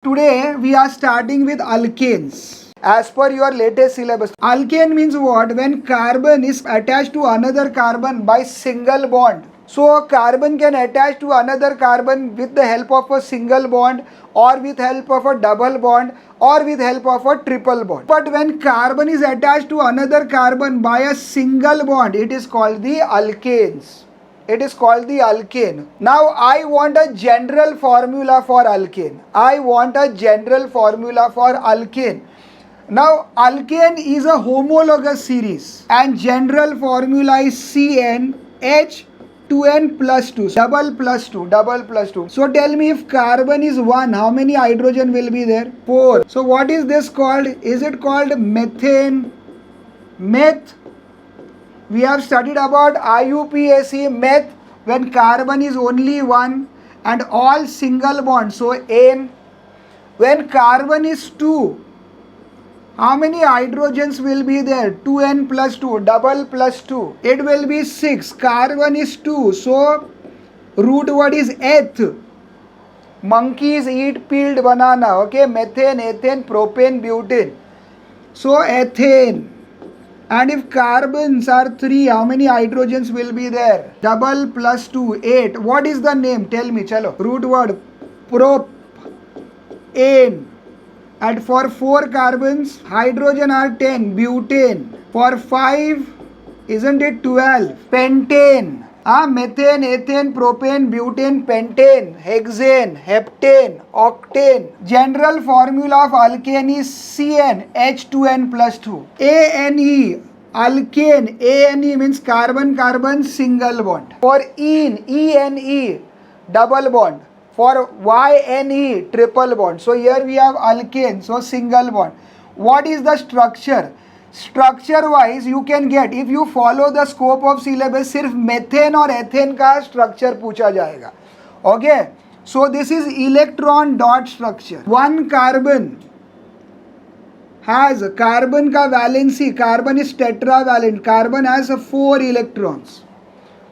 Today we are starting with alkanes. As per your latest syllabus, alkane means what? When carbon is attached to another carbon by single bond. So a carbon can attach to another carbon with the help of a single bond or with help of a double bond or with help of a triple bond. But when carbon is attached to another carbon by a single bond, it is called the alkanes. It is called the alkane. Now I want a general formula for alkane. I want a general formula for alkane. Now alkane is a homologous series and general formula is CnH 2n plus 2, double plus 2, double plus 2. So tell me, if carbon is 1, how many hydrogen will be there? 4. So what is this called? Is it called methane? Meth. We have studied about IUPAC, meth, when carbon is only 1 and all single bonds. So N. When carbon is 2, how many hydrogens will be there? 2n plus 2, double plus 2. It will be 6. Carbon is 2. So root word is eth. Monkeys eat peeled banana. Okay, methane, ethane, propane, butane. So ethane. And if carbons are 3, how many hydrogens will be there? Double plus 2, 8. What is the name? Tell me, chalo. Root word, propane. And for 4 carbons, hydrogen are 10, butane. For 5, isn't it 12? Pentane. Methane, ethane, propane, butane, pentane, hexane, heptane, octane. General formula of alkane is CnH2n plus 2. ANE, alkane, ANE means carbon-carbon single bond. For ENE, double bond. For YNE, triple bond. So here we have alkane, so single bond. What is the structure? Structure wise you can get, if you follow the scope of syllabus, सिर्फ methane और ethane का structure पूछा जाएगा. Okay, so this is electron dot structure. One carbon has carbon का valency, carbon is tetravalent, carbon has 4 electrons.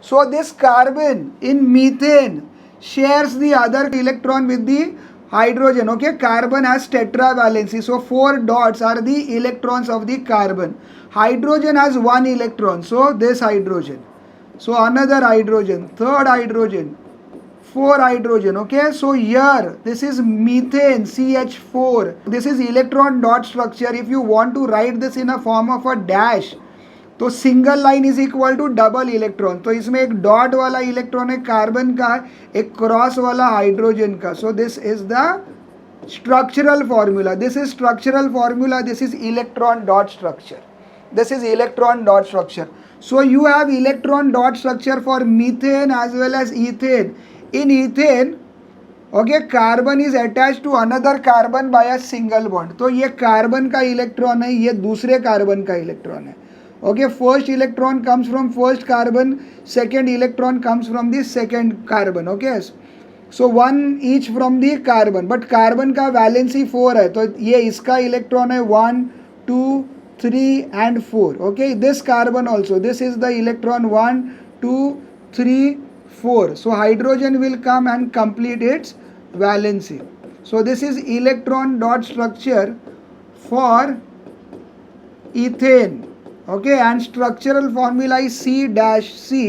So this carbon in methane shares the other electron with the hydrogen. Okay, carbon has tetravalency, so 4 dots are the electrons of the carbon. Hydrogen has 1 electron, so this hydrogen, so another hydrogen, third hydrogen, 4 hydrogen. Okay, so here this is methane, CH4. This is electron dot structure. If you want to write this in a form of a dash, तो single line is equal to double electron. तो इसमें एक dot वाला electron है carbon का, एक cross वाला hydrogen का. So this is the structural formula. This is structural formula. This is electron dot structure. This is electron dot structure. So you have electron dot structure for methane as well as ethane. In ethane okay, carbon is attach to another carbon by a single bond. तो ये carbon का electron है, ये दूसरे carbon का electron है. Okay, first electron comes from first carbon, second electron comes from the second carbon. Okay, so one each from the carbon, but carbon का valency 4 है, तो ये इसका electron है 1, 2, 3 and 4. Okay, this carbon also, this is the electron 1, 2, 3, 4. So hydrogen will come and complete its valency. So this is electron dot structure for ethane. Okay, and structural formula is C dash C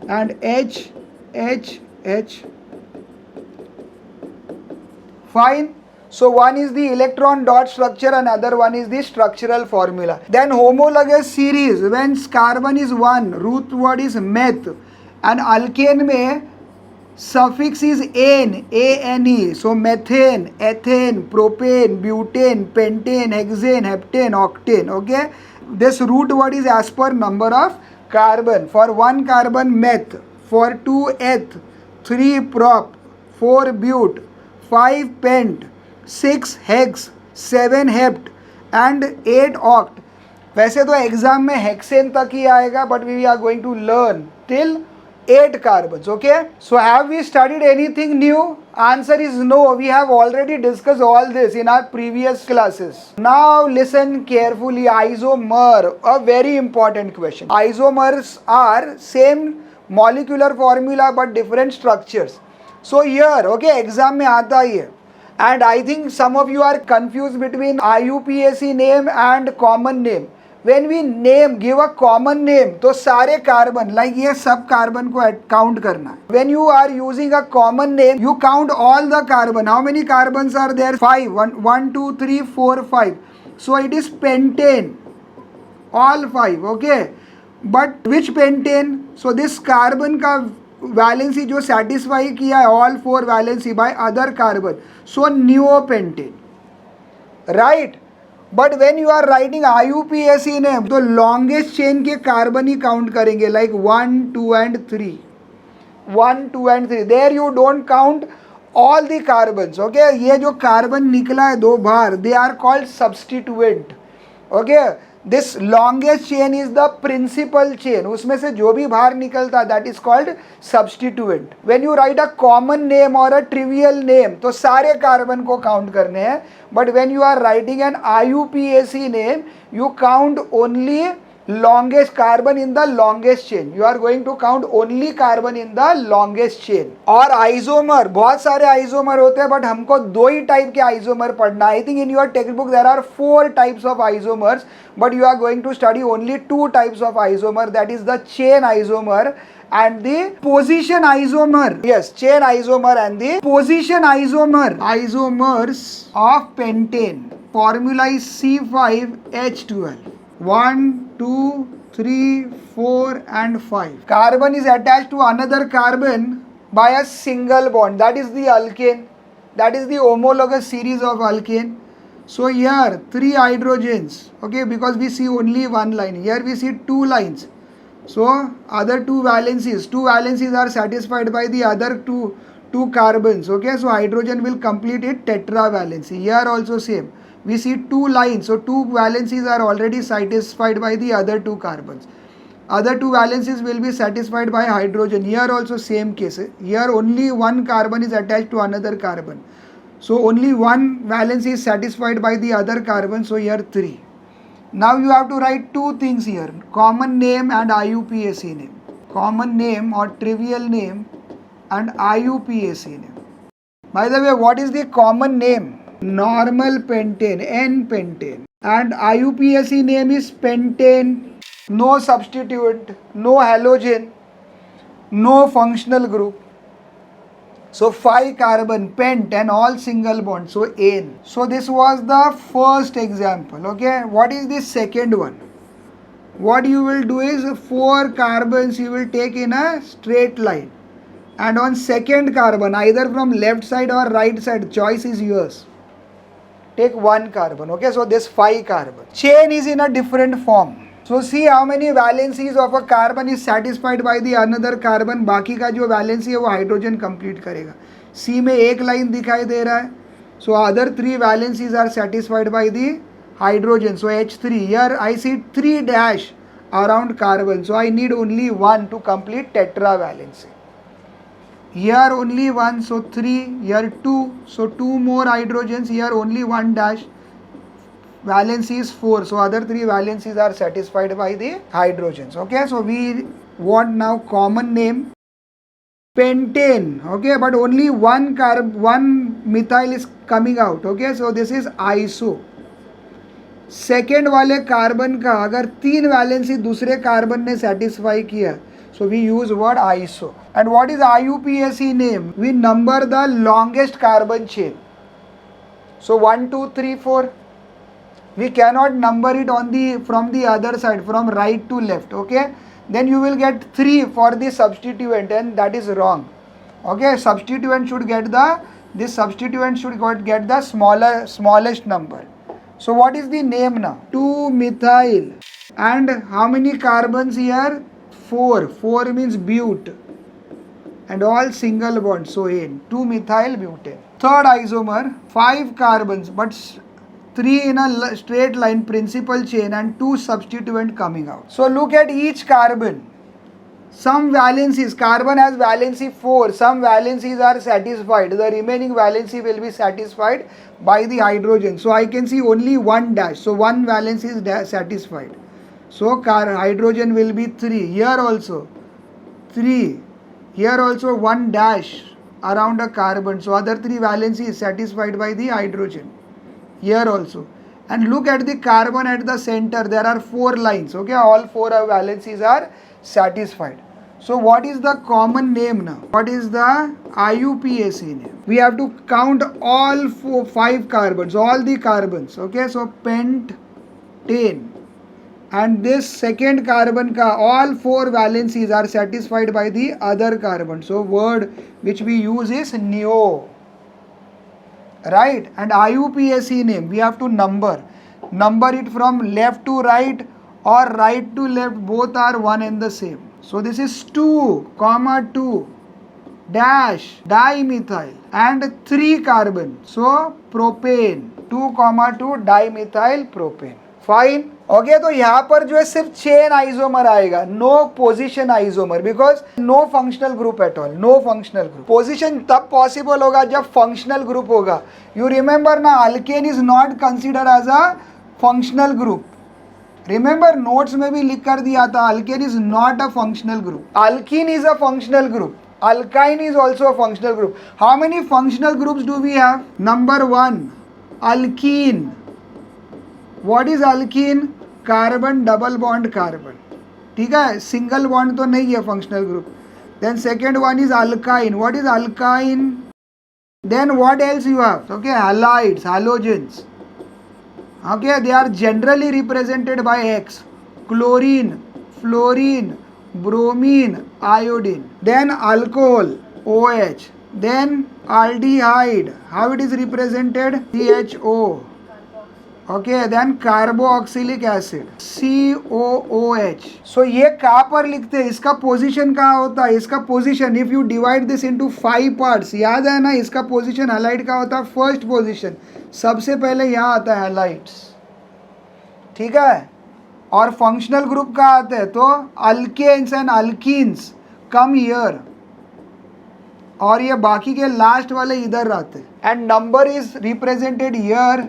and H H H. Fine. So one is the electron dot structure and other one is the structural formula. Then homologous series, when carbon is 1, root word is meth, and alkane में suffix is ane, ane. So methane, ethane, propane, butane, pentane, hexane, heptane, octane. Okay, this root word is as per number of carbon. For 1 carbon meth, for 2 eth, 3 prop, 4 but, 5 pent, 6 hex, 7 hept and 8 oct. वैसे तो exam में hexane तक ही आएगा, but we are going to learn till 8 carbons. Okay, so have we studied anything new? Answer is no. We have already discussed all this in our previous classes. Now listen carefully. Isomer, a very important question. Isomers are same molecular formula but different structures. So here, okay, exam में आता ही है. And I think some of you are confused between IUPAC name and common name. When we name, give a common name, तो सारे carbon like ये सब carbon को count करना है. When you are using a common name, you count all the carbon. How many carbons are there? 5. 1, 2, 3, 4, 5. So it is pentane. All 5. Okay. But which pentane? So this carbon का valency जो satisfy किया है all 4 valency by other carbon, so neopentane, right. But when you are writing IUPAC name तो longest chain के carbon ही count करेंगे, like 1, 2 and 3. 1, 2 and 3. There you don't count all the carbons. Okay, ये जो carbon निकला है दो बार, they are called substituent. Okay, this longest chain is the principal chain, उसमें से जो भी बाहर निकलता है that is called substituent. When you right a common name और अ ट्रिवियल नेम तो सारे कार्बन को काउंट करने हैं. But when you are writing an IUPAC name you count only longest carbon in the longest chain. You are going to count only carbon in the longest chain. और isomer, बहुत सारे isomer होते हैं but हमको 2 ही type के isomer पढ़ना. I think in your text book there are 4 types of isomers, but you are going to study only 2 types of isomer, that is the chain isomer and the position isomer. Yes, chain isomer and the position isomer. Isomers of pentane. Formula is C5H12. 1, 2, 3, 4 and 5. Carbon is attached to another carbon by a single bond. That is the alkane. That is the homologous series of alkane. So here 3 hydrogens. Okay, because we see only one line. Here we see 2 lines. So other 2 valencies are satisfied by the other two carbons. Okay, so hydrogen will complete it tetravalency. Here also same. We see 2 lines, so 2 valencies are already satisfied by the other 2 carbons. Other 2 valencies will be satisfied by hydrogen. Here also same case. Here only one carbon is attached to another carbon. So only one valence is satisfied by the other carbon, so here 3. Now you have to write 2 things here, common name and IUPAC name. Common name or trivial name and IUPAC name. By the way, what is the common name? Normal pentane, N-pentane, and IUPAC name is pentane. No substituent, no halogen, no functional group. So 5 carbon, pent, and all single bond, so N. So this was the first example. Okay, what is the second one? What you will do is 4 carbons you will take in a straight line, and on second carbon, either from left side or right side, choice is yours. Take 1 carbon. Okay, so this 5 carbon. Chain is in a different form. So see how many valencies of a carbon is satisfied by the another carbon. बाकी का जो valency है वो hydrogen complete करेगा. C में एक line दिखाई दे रहा है. So other 3 valencies are satisfied by the hydrogen. So H3. Here I see 3 dash around carbon. So I need only 1 to complete tetravalency. Here only 1, so 3, here 2, so 2 more hydrogens, here only 1 dash, valency is 4, so other 3 valencies are satisfied by the hydrogens. Okay, so we want now common name, pentane. Okay, but only one methyl is coming out. Okay, so this is iso. Second वाले carbon का अगर 3 valency दूसरे carbon ने satisfy किया, so we use word iso. And what is IUPAC name? We number the longest carbon chain. So 1, 2, 3, 4. We cannot number it from the other side, from right to left. Okay, then you will get 3 for the substituent, and that is wrong. Okay, substituent should get the smallest number. So what is the name now? 2-methyl. And how many carbons here? 4. 4 means bute. And all single bonds, so N. 2-methyl butane. Third isomer, 5 carbons, but 3 in a straight line principal chain and 2 substituent coming out. So look at each carbon. Some valencies, carbon has valency 4, some valencies are satisfied. The remaining valency will be satisfied by the hydrogen. So I can see only 1 dash. So 1 valency is satisfied. So hydrogen will be 3. Here also 3. Here also 1 dash around a carbon. So other three valency is satisfied by the hydrogen. Here also. And look at the carbon at the center. There are 4 lines. Okay, all 4 valencies are satisfied. So what is the common name now? What is the IUPAC name? We have to count all 5 carbons, all the carbons. Okay, so pentane. And this second carbon ka all 4 valencies are satisfied by the other carbon. So word which we use is neo. Right? And IUPAC name we have to number it from left to right or right to left, both are one and the same. So this is 2, 2 dash dimethyl and 3 carbon. So propane, 2, 2 dimethyl propane. Fine. Okay तो यहाँ पर जो है सिर्फ chain isomer आएगा, no position isomer, because no functional group at all, no functional group. Position तब possible होगा जब फंक्शनल ग्रुप होगा. यू रिमेंबर ना, alkane is not considered as a functional group. Remember notes में भी लिख कर दिया था, alkane is not a functional group. Alkene is a functional group. Alkyne is also a functional group. How many functional groups do we have? Number 1, alkene. What is alkene? Carbon double bond carbon. ठीक है, single bond तो नहीं है functional group. Then second one is alkyne. What is alkyne? Then what else you have? Okay, halides, halogens. Okay, they are generally represented by X. Chlorine, fluorine, bromine, iodine. Then alcohol, OH. Then aldehyde, how it is represented? CHO. Okay, then carboxylic acid, COOH. So ये कहाँ पर लिखते हैं, इसका position कहाँ होता है? इसका position, if you divide this into 5 parts, याद है ना, इसका पोजीशन हैलाइड का होता है फर्स्ट पोजीशन, सबसे पहले यहाँ आता है हैलाइड्स. ठीक है, और फंक्शनल ग्रुप कहाँ आते हैं? तो alkanes and alkenes come here, और ये बाकी के लास्ट वाले इधर आते हैं. And number is represented here.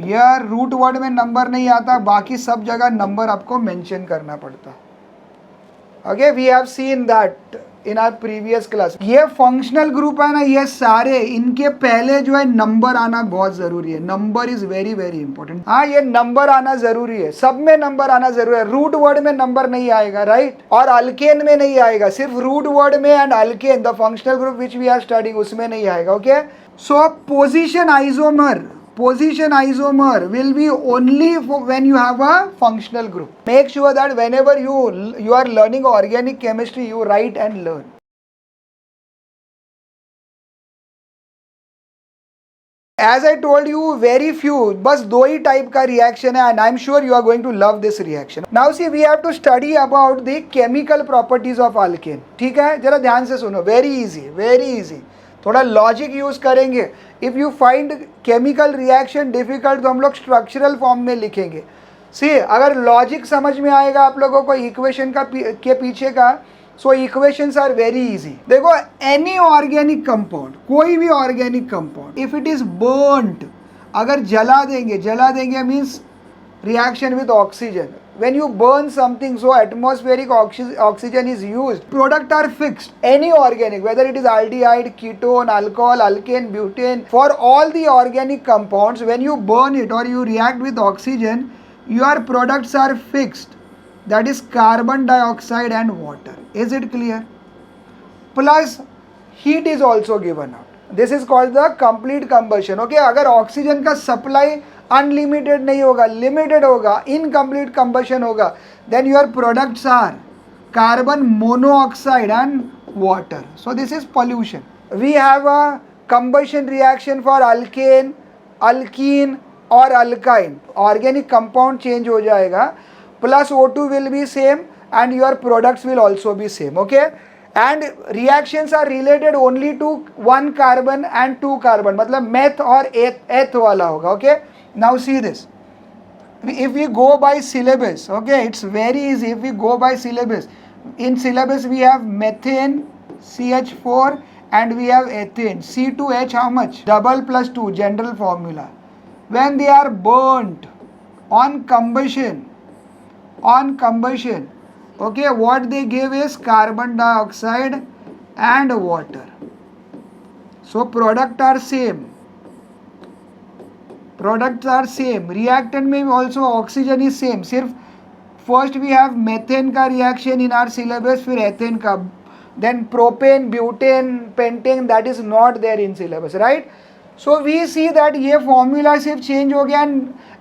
यार रूट वर्ड में नंबर नहीं आता, बाकी सब जगह नंबर आपको मेंशन करना पड़ता. Okay, we have seen that in our previous class. ये फंक्शनल ग्रुप है ना, ये सारे, इनके पहले जो है नंबर आना बहुत जरूरी है. Number is very very important. हाँ, ये नंबर आना जरूरी है, सब में नंबर आना जरूरी है. रूट वर्ड में नंबर नहीं आएगा, राइट, और अल्केन में नहीं आएगा, सिर्फ रूट वर्ड में and alkane the functional group which we are studying उसमें नहीं आएगा. Okay, so position isomer will be only when you have a functional group. Make sure that whenever you are learning organic chemistry, you write and learn. As I told you, very few, बस 2 ही type का reaction है, and I'm sure you are going to love this reaction. Now see, we have to study about the chemical properties of alkane. ठीक है, जरा ध्यान से सुनो, very easy. थोड़ा लॉजिक यूज करेंगे. If you find chemical reaction difficult तो हम लोग स्ट्रक्चरल फॉर्म में लिखेंगे. सी, अगर लॉजिक समझ में आएगा आप लोगों को इक्वेशन का के पीछे का, सो इक्वेशंस आर वेरी इजी. देखो, एनी ऑर्गेनिक कंपाउंड, कोई भी organic compound, if it is burned, अगर जला देंगे means reaction with oxygen. When you burn something, so atmospheric oxygen is used. Product are fixed. Any organic, whether it is aldehyde, ketone, alcohol, alkane, butane, for all the organic compounds, when you burn it or you react with oxygen, your products are fixed. That is carbon dioxide and water. Is it clear? Plus heat is also given out. This is called the complete combustion. Okay, अगर oxygen का supply unlimited नहीं होगा, limited होगा, incomplete combustion होगा, then your products are carbon monoxide and water. So this is pollution. We have a combustion reaction for alkane, alkene और alkyne. Organic compound change हो जाएगा, plus O2 will be same and your products will also be same. Okay, and reactions are related only to 1 carbon and 2 carbon, मतलब meth और एथ वाला होगा. Okay, now see this, if we go by syllabus, okay, it's very easy. If we go by syllabus, in syllabus we have methane CH4 and we have ethane C2H. How much? Double plus 2, general formula. When they are burnt on combustion, okay, what they give is carbon dioxide and water. So product are same. Products are same. Reactant में also oxygen is same. सिर्फ first we have methane का reaction in our syllabus, फिर ethane का. Then propane, butane, pentane, that is not there in syllabus, right? So we see that ये formula सिर्फ change हो गया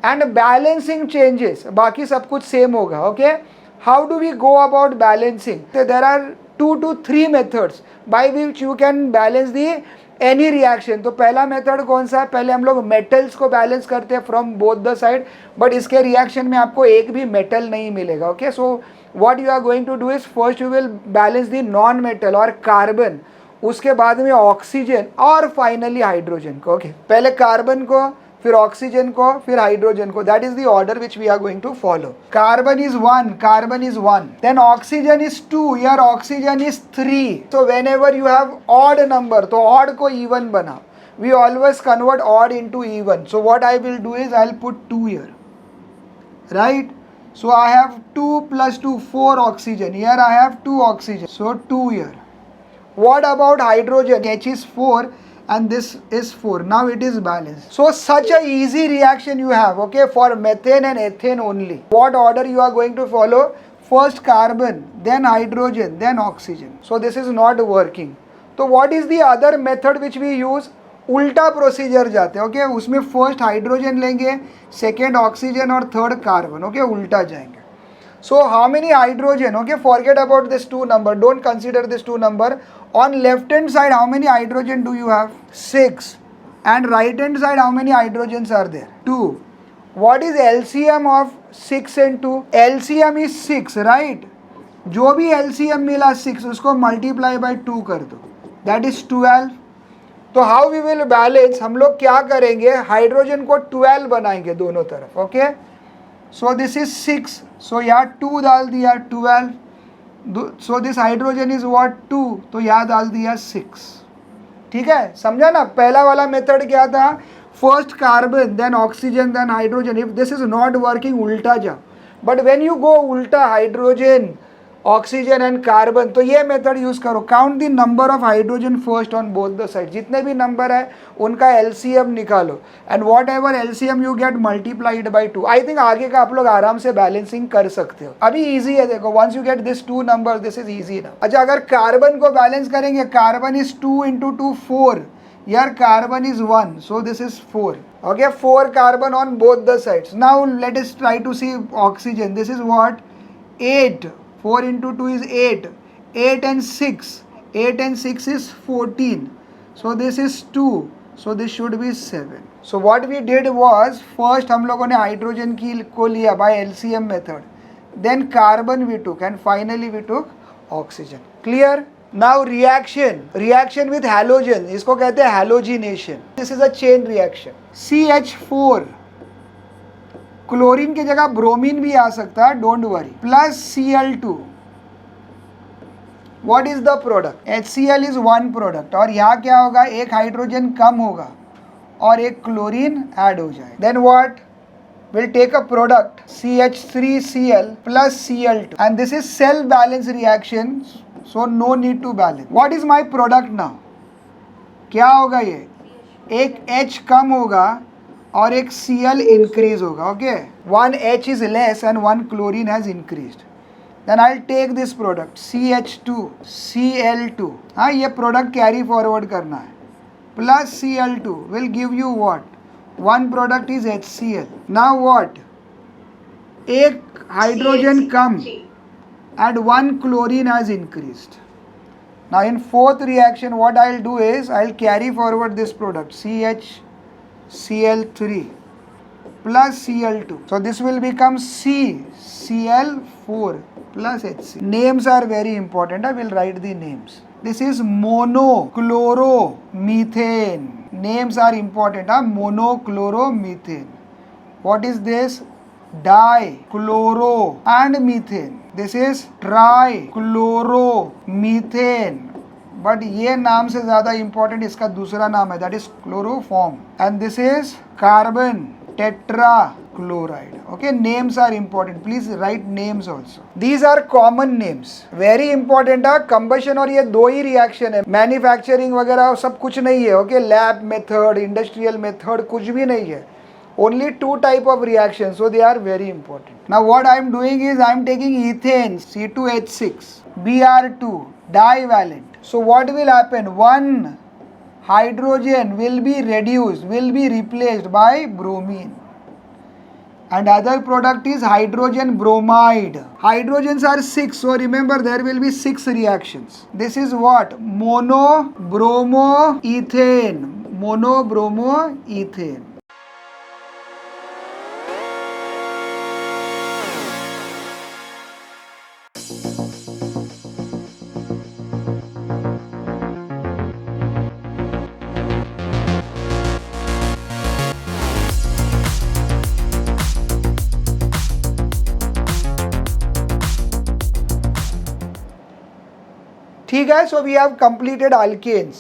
and balancing changes. बाकी सब कुछ same होगा, okay? How do we go about balancing? There are 2 to 3 methods by which you can balance the any reaction. तो पहला मेथड कौन सा है? पहले हम लोग मेटल्स को बैलेंस करते हैं from both the side, but इसके रिएक्शन में आपको एक भी मेटल नहीं मिलेगा. Okay, so what you are going to do is first you will balance the non metal और कार्बन, उसके बाद में ऑक्सीजन और फाइनली हाइड्रोजन को. ओके, पहले कार्बन को, फिर ऑक्सीजन को, फिर हाइड्रोजन को. That is the order which we are going to follow. Carbon is 1, then oxygen is 2, यार ऑक्सीजन इज 3. तो whenever you have odd number, तो ऑड को इवन बनाओ. We always convert odd into even. So what I will do is I will put 2 here, right? So I have 2 plus 2, 4 oxygen. Here I have 2 oxygen. So 2 here. What about hydrogen? H is 4 and this is 4. Now it is balanced. So such a easy reaction you have, okay, for methane and ethane only. What order you are going to follow? First carbon, then hydrogen, then oxygen. So this is not working. So what is the other method which we use? उल्टा procedure जाते हैं. Okay, उसमें first hydrogen लेंगे, second oxygen और third carbon. Okay, उल्टा जाएंगे. So how many hydrogen? Okay, forget about this 2 number, don't consider this 2 number. On left hand side how many hydrogen do you have? 6. And right hand side how many hydrogen are there? 2. What is LCM of 6 and 2? LCM is 6, राइट? जो भी LCM मिला 6, उसको multiply by 2 कर दो, that is 12. तो how we will balance? हम लोग क्या करेंगे, हाइड्रोजन को 12 बनाएंगे दोनों तरफ. ओके, सो दिस इज 6, सो यहाँ 2 डाल दिया, 12. So this hydrogen is what? 2, तो यहाँ डाल दिया 6. ठीक है, समझा ना? पहला वाला मेथड क्या था? First carbon, then oxygen, then hydrogen. If this is not working, उल्टा जाओ. बट व्हेन यू गो उल्टा, हाइड्रोजन, ऑक्सीजन एंड कार्बन, तो ये मेथड यूज करो. Count the number of hydrogen first on both the side. जितने भी number है उनका एलसीएम निकालो and what ever LCM you get multiplied by 2. I think आगे का आप लोग आराम से बैलेंसिंग कर सकते हो. अभी इजी है, देखो, once you get this 2 numbers, this is easy ना. अच्छा, अगर कार्बन को बैलेंस करेंगे, कार्बन इज 2 into 2, 4. यार carbon is 1, so this is 4. Okay, 4 carbon on both the sides. Now let us try to see oxygen. This is what? 8. 4 into 2 is 8. 8 and 6. 8 and 6 is 14. So this is 2. So this should be 7. So what we did was, first हम लोगों ने hydrogen की को लिया by LCM method. Then carbon we took and finally we took oxygen. Clear? Now reaction. Reaction with halogen. इसको कहते हैं halogenation. This is a chain reaction. CH4. Chlorine की जगह ब्रोमीन भी आ सकता है, don't worry. Plus Cl2. What is the product? HCl is 1 product. और यहाँ क्या होगा? एक हाइड्रोजन कम होगा और एक क्लोरीन ऐड हो जाए. Then what? Will take a product CH3Cl plus Cl2 and this is self balance reaction, so no need to balance. What is my product now? क्या होगा? ये एक H कम होगा और एक Cl इंक्रीज होगा. Okay, 1 H is less and 1 chlorine has increased. Then I'll take this product CH2 Cl2. हाँ, ये प्रोडक्ट कैरी फॉरवर्ड करना है. Plus Cl2 will give you what? 1 product is HCl. Now what? एक hydrogen come and 1 chlorine has increased. Now in fourth reaction, what I'll do is I'll carry forward this product Cl3 plus Cl2. So this will become Cl4 plus HC. Names are very important. I will write the names. This is monochloromethane. Names are important. Monochloromethane. What is this? Dichloro and methane. This is trichloromethane. But ये नाम से ज़्यादा important इसका दूसरा नाम है, that is chloroform. And this is carbon tetrachloride. Okay, names are important. Please write names also. These are common names. Very important है. Combustion और ये दो ही reaction है. Manufacturing वगैरह सब कुछ नहीं है. Okay, lab method, industrial method कुछ भी नहीं है. Only two type of reactions, so they are very important. Now what I am doing is I am taking ethane C2H6 Br2 divalent. So what will happen? One hydrogen will be reduced, will be replaced by bromine. And other product is hydrogen bromide. Hydrogens are 6, so remember there will be 6 reactions. This is what? Monobromoethane. Monobromoethane. ठीक है, so we have completed alkanes.